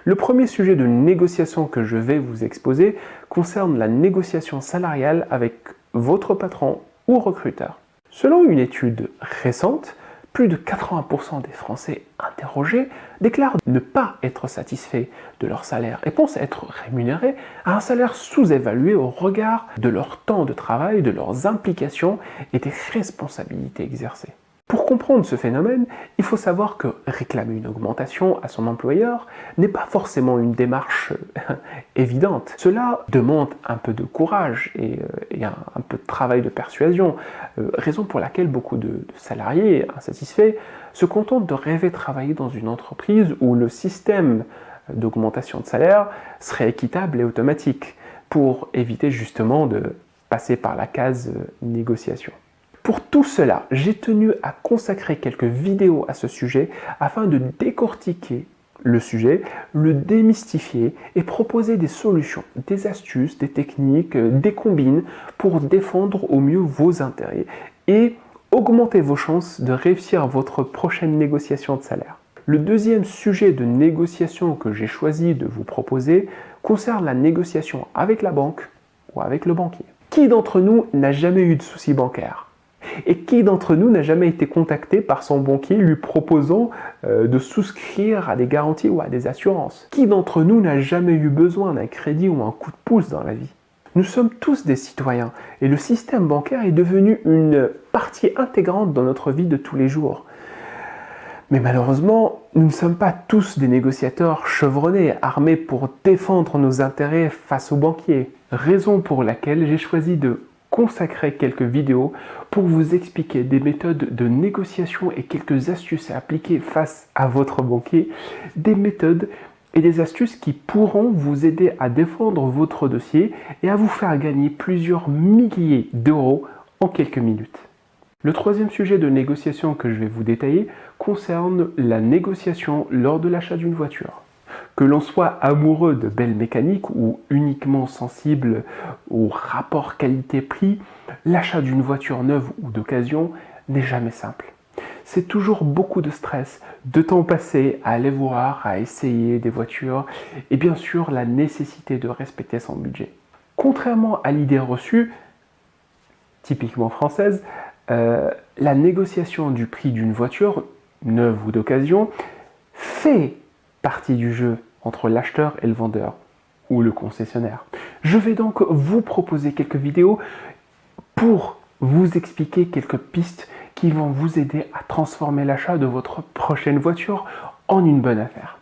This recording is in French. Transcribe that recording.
Le premier sujet de négociation que je vais vous exposer concerne la négociation salariale avec votre patron ou recruteur. Selon une étude récente, plus de 80% des Français interrogés déclarent ne pas être satisfaits de leur salaire et pensent être rémunérés à un salaire sous-évalué au regard de leur temps de travail, de leurs implications et des responsabilités exercées. Pour comprendre ce phénomène, il faut savoir que réclamer une augmentation à son employeur n'est pas forcément une démarche évidente. Cela demande un peu de courage et un peu de travail de persuasion, raison pour laquelle beaucoup de salariés insatisfaits se contentent de rêver travailler dans une entreprise où le système d'augmentation de salaire serait équitable et automatique, pour éviter justement de passer par la case négociation. Pour tout cela, j'ai tenu à consacrer quelques vidéos à ce sujet afin de décortiquer le sujet, le démystifier et proposer des solutions, des astuces, des techniques, des combines pour défendre au mieux vos intérêts et augmenter vos chances de réussir votre prochaine négociation de salaire. Le deuxième sujet de négociation que j'ai choisi de vous proposer concerne la négociation avec la banque ou avec le banquier. Qui d'entre nous n'a jamais eu de soucis bancaires ? Et qui d'entre nous n'a jamais été contacté par son banquier lui proposant de souscrire à des garanties ou à des assurances? Qui d'entre nous n'a jamais eu besoin d'un crédit ou un coup de pouce dans la vie? Nous sommes tous des citoyens et le système bancaire est devenu une partie intégrante dans notre vie de tous les jours. Mais malheureusement, nous ne sommes pas tous des négociateurs chevronnés, armés pour défendre nos intérêts face aux banquiers. Raison pour laquelle j'ai choisi de consacrer quelques vidéos pour vous expliquer des méthodes de négociation et quelques astuces à appliquer face à votre banquier, des méthodes et des astuces qui pourront vous aider à défendre votre dossier et à vous faire gagner plusieurs milliers d'euros en quelques minutes. Le troisième sujet de négociation que je vais vous détailler concerne la négociation lors de l'achat d'une voiture. Que l'on soit amoureux de belles mécaniques ou uniquement sensible au rapport qualité-prix, l'achat d'une voiture neuve ou d'occasion n'est jamais simple. C'est toujours beaucoup de stress, de temps passé à aller voir, à essayer des voitures et bien sûr la nécessité de respecter son budget. Contrairement à l'idée reçue, typiquement française, la négociation du prix d'une voiture neuve ou d'occasion fait partie du jeu entre l'acheteur et le vendeur ou le concessionnaire. Je vais donc vous proposer quelques vidéos pour vous expliquer quelques pistes qui vont vous aider à transformer l'achat de votre prochaine voiture en une bonne affaire.